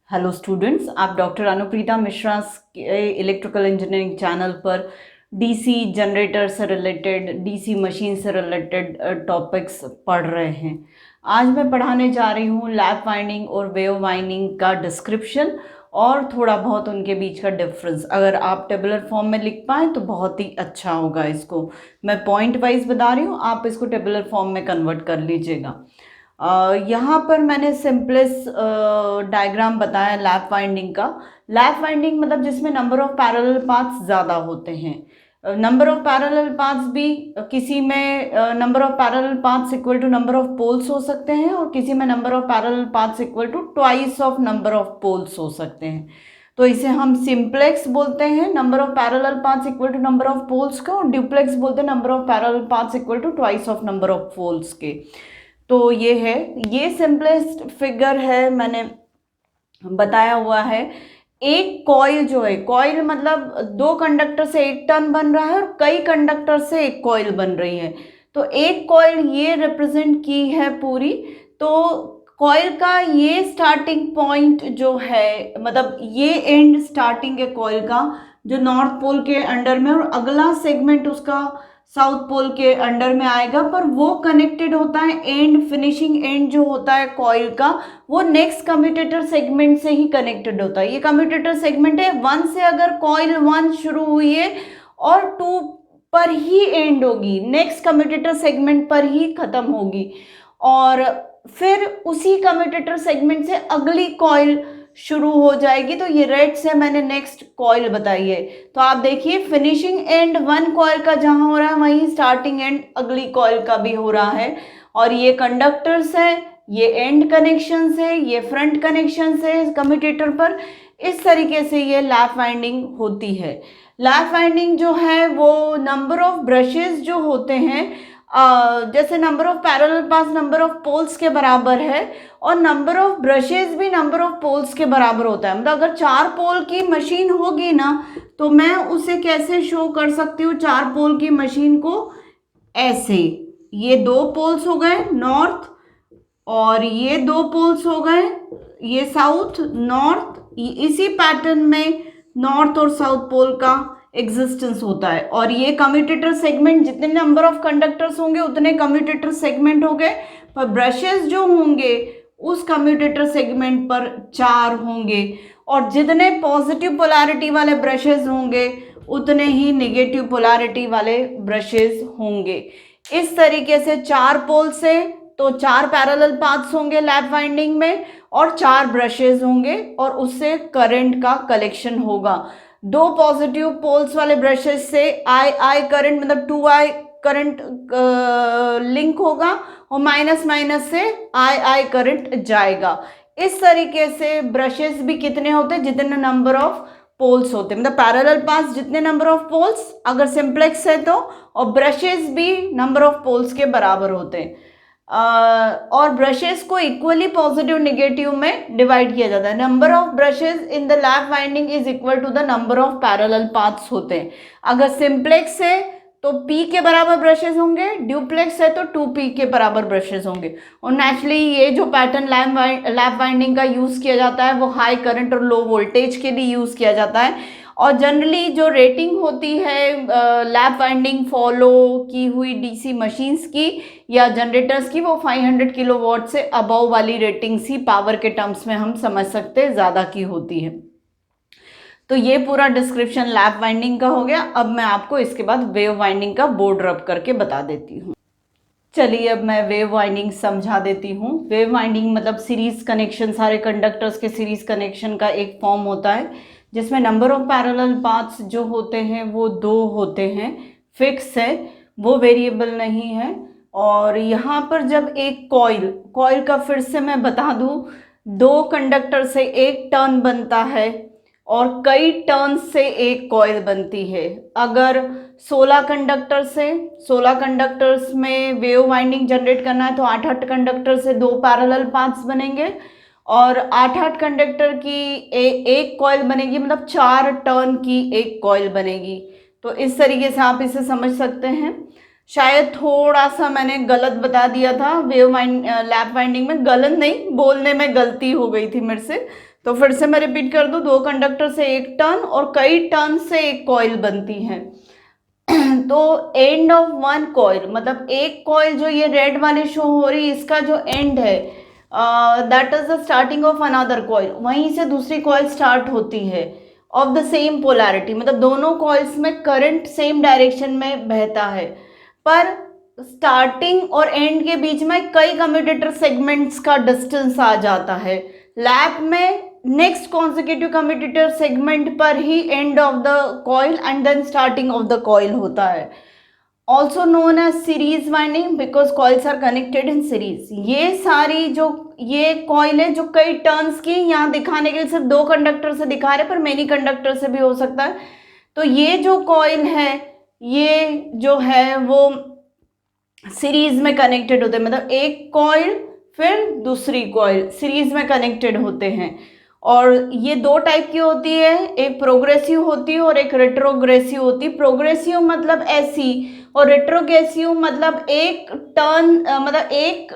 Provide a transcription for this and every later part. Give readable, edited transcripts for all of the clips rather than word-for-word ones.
Hello students, आप doctor Anupreeta Mishra के electrical engineering channel पर डीसी जनरेटर से रिलेटेड, डीसी मशीन से रिलेटेड टॉपिक्स पढ़ रहे हैं। आज मैं पढ़ाने जा रही हूँ लैप वाइंडिंग और वेव वाइंडिंग का डिस्क्रिप्शन और थोड़ा बहुत उनके बीच का डिफरेंस। अगर आप टेबुलर फॉर्म में लिख पाएँ तो बहुत ही अच्छा होगा। इसको मैं पॉइंट वाइज बता रही हूँ, आप इसको टेबुलर फॉर्म में कन्वर्ट कर लीजिएगा। यहाँ पर मैंने सिंपलेस्ट डायग्राम बताया लैप वाइंडिंग का। लैप वाइंडिंग मतलब जिसमें नंबर ऑफ पैरेलल पाथ्स ज़्यादा होते हैं। नंबर ऑफ पैरेलल पाथ्स भी किसी में number of parallel paths equal to number of poles हो सकते हैं और किसी में number of parallel paths equal to twice of number of poles हो सकते हैं। तो इसे हम सिंप्लेक्स बोलते हैं, number of parallel paths equal to number of poles का, और ड्यूप्लेक्स बोलते हैं number of parallel paths equal to twice of number of poles के। तो ये है, ये सिंपलेस्ट फिगर है, मैंने बताया हुआ है। एक कॉइल जो है, कॉइल मतलब दो कंडक्टर से एक टर्न बन रहा है और कई कंडक्टर से एक कॉइल बन रही है। तो एक कॉइल ये रिप्रेजेंट की है पूरी। तो कॉइल का ये स्टार्टिंग पॉइंट जो है, मतलब ये एंड स्टार्टिंग है कॉइल का जो नॉर्थ पोल के अंडर में, और अगला सेगमेंट उसका साउथ पोल के अंडर में आएगा, पर वो कनेक्टेड होता है एंड, फिनिशिंग एंड जो होता है कॉइल का वो नेक्स्ट कम्यूटेटर सेगमेंट से ही कनेक्टेड होता है। ये कम्यूटेटर सेगमेंट है, 1 से अगर कॉइल 1 शुरू हुई है और 2 पर ही एंड होगी, नेक्स्ट कम्यूटेटर सेगमेंट पर ही खत्म होगी, और फिर उसी कम्यूटेटर सेगमेंट से अगली कॉइल शुरू हो जाएगी। तो ये रेड से मैंने नेक्स्ट कॉइल बताई है। तो आप देखिए फिनिशिंग एंड 1 कॉइल का जहां हो रहा है वहीं स्टार्टिंग एंड अगली कॉइल का भी हो रहा है। और ये कंडक्टर्स है, ये एंड कनेक्शंस है, ये फ्रंट कनेक्शंस है कम्यूटेटर पर। इस तरीके से ये लैप वाइंडिंग होती है। लैप वाइंडिंग जो है वो नंबर ऑफ ब्रशेस जो होते हैं, जैसे number of parallel paths number of poles के बराबर है, और नंबर ऑफ ब्रशेस भी नंबर ऑफ पोल्स के बराबर होता है। मतलब अगर 4 पोल की मशीन होगी ना, तो मैं उसे कैसे शो कर सकती हूँ 4 पोल की मशीन को? ऐसे, ये 2 पोल्स हो गए नॉर्थ, और ये 2 पोल्स हो गए, ये साउथ नॉर्थ। इसी पैटर्न में नॉर्थ और साउथ पोल का एग्जिस्टेंस होता है। और ये कम्यूटेटर सेगमेंट, जितने नंबर ऑफ कंडक्टर्स होंगे उतने कम्यूटेटर सेगमेंट हो गए, पर ब्रशेस जो होंगे उस कम्यूटेटर सेगमेंट पर 4 होंगे, और जितने पॉजिटिव पोलैरिटी वाले ब्रशेस होंगे उतने ही नेगेटिव पोलैरिटी वाले ब्रशेस होंगे। इस तरीके से 4 पोल से तो 4 पैरेलल पाथ्स होंगे लैप वाइंडिंग में, और 4 ब्रशेस होंगे, और उससे करंट का कलेक्शन होगा। 2 पॉजिटिव पोल्स वाले ब्रशेस से आई करंट, मतलब 2I करंट लिंक होगा, और माइनस माइनस से आई करंट जाएगा। इस तरीके से ब्रशेस भी कितने होते हैं? जितने नंबर ऑफ पोल्स होते हैं, मतलब पैरेलल पाथ्स जितने नंबर ऑफ पोल्स अगर सिंप्लेक्स है तो, और ब्रशेस भी नंबर ऑफ पोल्स के बराबर होते हैं। और ब्रशेस को इक्वली पॉजिटिव नेगेटिव में डिवाइड किया जाता है। Number of brushes in the lap winding is equal to the number of parallel paths होते हैं। अगर सिंप्लेक्स है तो P के बराबर ब्रशेस होंगे, ड्यूप्लेक्स है तो 2P के बराबर ब्रशेस होंगे। और नेचुरली ये जो पैटर्न लैप वाइंडिंग का यूज़ किया जाता है वो हाई करंट और लो वोल्टेज के लिए यूज़ किया जाता है। और जनरली जो रेटिंग होती है लैप वाइंडिंग फॉलो की हुई डीसी मशीन्स की या जनरेटर्स की, वो 500 किलोवाट से अबव वाली रेटिंग्स ही पावर के टर्म्स में हम समझ सकते हैं ज़्यादा की होती है। तो ये पूरा डिस्क्रिप्शन लैप वाइंडिंग का हो गया। अब मैं आपको इसके बाद वेव वाइंडिंग का बोर्ड रब करके बता देती हूँ। चलिए अब मैं वेव वाइंडिंग समझा देती हूँ। वेव वाइंडिंग मतलब सीरीज कनेक्शन, सारे कंडक्टर्स के सीरीज कनेक्शन का एक फॉर्म होता है जिसमें नंबर ऑफ पैरेलल पाथ्स जो होते हैं वो 2 होते हैं, फिक्स है, वो वेरिएबल नहीं है। और यहाँ पर जब एक कॉइल का फिर से मैं बता दूँ, 2 कंडक्टर से एक टर्न बनता है और कई टर्न से एक कॉइल बनती है। अगर 16 कंडक्टर से 16 कंडक्टर्स में वेव वाइंडिंग जनरेट करना है तो 8-8 कंडक्टर से 2 पैरेलल पाथ्स बनेंगे, और 8-8 कंडक्टर की एक कॉइल बनेगी, मतलब 4 टर्न की एक कॉइल बनेगी। तो इस तरीके से आप इसे समझ सकते हैं। शायद थोड़ा सा मैंने गलत बता दिया था लैप वाइंडिंग में, गलत नहीं, बोलने में गलती हो गई थी मेरे से। तो फिर से मैं रिपीट कर दूं, 2 कंडक्टर से एक टर्न और कई टर्न से एक कॉइल बनती है। तो एंड ऑफ वन कॉइल मतलब एक कॉइल जो ये रेड वाली शो हो रही है, इसका जो एंड है that is the starting of another coil, वहीं से दूसरी कॉइल स्टार्ट होती है ऑफ द सेम पोलैरिटी, मतलब दोनों कॉइल्स में करंट सेम डायरेक्शन में बहता है, पर स्टार्टिंग और एंड के बीच में कई कम्यूटेटर सेगमेंट्स का डिस्टेंस आ जाता है। लैप में नेक्स्ट कॉन्सेक्यूटिव कम्यूटेटर सेगमेंट पर ही end of the coil and then starting of the coil होता है। Also known as series winding because coils are connected in series. ये सारी जो ये कॉइल है जो कई टर्न्स की, यहाँ दिखाने के लिए सिर्फ 2 कंडक्टर से दिखा रहे, पर मेनी कंडक्टर से भी हो सकता है। तो ये जो कॉइल है ये जो है वो सीरीज में कनेक्टेड होते हैं, मतलब एक कॉइल फिर दूसरी कॉइल सीरीज में कनेक्टेड होते हैं। और ये 2 टाइप की होती है, एक प्रोग्रेसिव होती है और एक रेट्रोग्रेसिव होती है। प्रोग्रेसिव मतलब ऐसी और रेट्रोग्रेसिव मतलब एक टर्न मतलब एक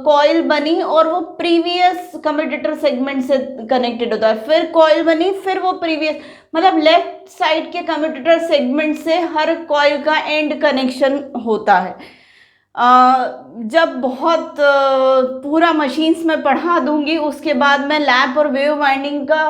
कॉइल बनी और वो प्रीवियस कम्यूटेटर सेगमेंट से कनेक्टेड होता है, फिर कॉइल बनी फिर वो प्रीवियस, मतलब लेफ्ट साइड के कम्यूटेटर सेगमेंट से हर कॉइल का एंड कनेक्शन होता है। जब बहुत पूरा मशीन्स में पढ़ा दूंगी उसके बाद मैं लैप और वेव वाइंडिंग का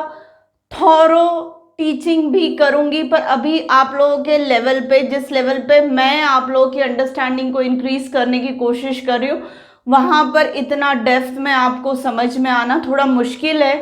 थॉरो टीचिंग भी करूंगी, पर अभी आप लोगों के लेवल पे, जिस लेवल पे मैं आप लोगों की अंडरस्टैंडिंग को इंक्रीज करने की कोशिश कर रही हूँ, वहाँ पर इतना डेप्थ में आपको समझ में आना थोड़ा मुश्किल है।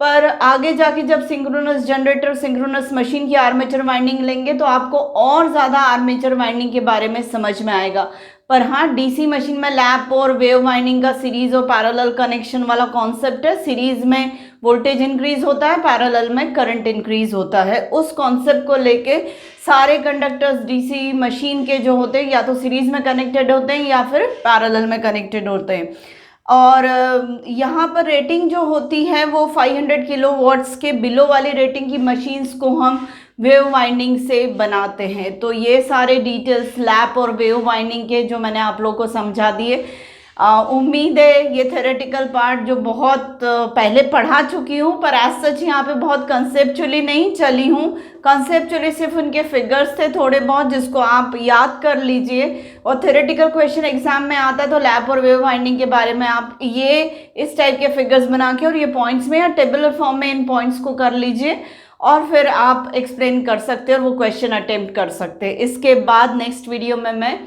पर आगे जाके जब सिंक्रोनस जनरेटर, सिंक्रोनस मशीन की आर्मेचर वाइंडिंग लेंगे तो आपको और ज़्यादा आर्मेचर वाइंडिंग के बारे में समझ में आएगा। पर हाँ, डीसी मशीन में लैप और वेव वाइंडिंग का सीरीज और पैरेलल कनेक्शन वाला कॉन्सेप्ट है। सीरीज में वोल्टेज इंक्रीज होता है, पैरेलल में करंट इंक्रीज होता है। उस कॉन्सेप्ट को लेके सारे कंडक्टर्स डीसी मशीन के जो होते हैं या तो सीरीज में कनेक्टेड होते हैं या फिर पैरेलल में कनेक्टेड होते हैं। और यहाँ पर रेटिंग जो होती है वो 500 किलोवाट्स के बिलो वाली रेटिंग की मशीन्स को हम वेव वाइंडिंग से बनाते हैं। तो ये सारे डिटेल्स लैप और वेव वाइंडिंग के जो मैंने आप लोगों को समझा दिए। उम्मीद है ये थ्योरेटिकल पार्ट जो बहुत पहले पढ़ा चुकी हूँ, पर एज सच यहाँ पे बहुत कंसेप्चुअली नहीं चली हूँ। कंसेप्चुअली सिर्फ उनके फिगर्स थे थोड़े बहुत जिसको आप याद कर लीजिए, और थ्योरेटिकल क्वेश्चन एग्जाम में आता है तो लैप और वेव वाइंडिंग के बारे में आप ये इस टाइप के फिगर्स बना के और ये पॉइंट्स में या टेबुलर फॉर्म में इन पॉइंट्स को कर लीजिए और फिर आप एक्सप्लेन कर सकते हैं और वो क्वेश्चन अटेम्प्ट कर सकते हैं। इसके बाद नेक्स्ट वीडियो में मैं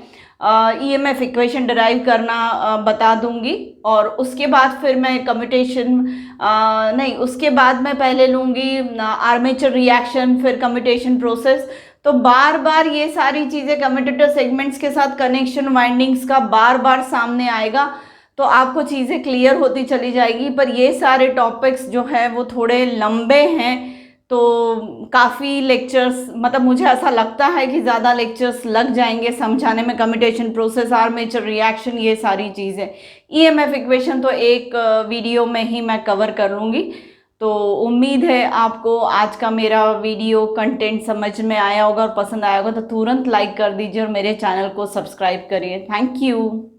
ईएमएफ इक्वेशन डिराइव करना बता दूंगी, और उसके बाद फिर मैं कम्यूटेशन नहीं, उसके बाद मैं पहले लूँगी आर्मेचर रिएक्शन, फिर कम्यूटेशन प्रोसेस। तो बार बार ये सारी चीज़ें कम्यूटेटर सेगमेंट्स के साथ कनेक्शन वाइंडिंग्स का बार बार सामने आएगा, तो आपको चीज़ें क्लियर होती चली जाएगी। पर ये सारे टॉपिक्स जो है वो थोड़े लंबे हैं, तो काफ़ी लेक्चर्स, मतलब मुझे ऐसा लगता है कि ज़्यादा लेक्चर्स लग जाएंगे समझाने में। कम्यूटेशन प्रोसेस, आर्मेचर रिएक्शन, ये सारी चीज़ें, ईएमएफ इक्वेशन तो एक वीडियो में ही मैं कवर कर लूँगी। तो उम्मीद है आपको आज का मेरा वीडियो कंटेंट समझ में आया होगा और पसंद आया होगा, तो तुरंत लाइक कर दीजिए और मेरे चैनल को सब्सक्राइब करिए। Thank you.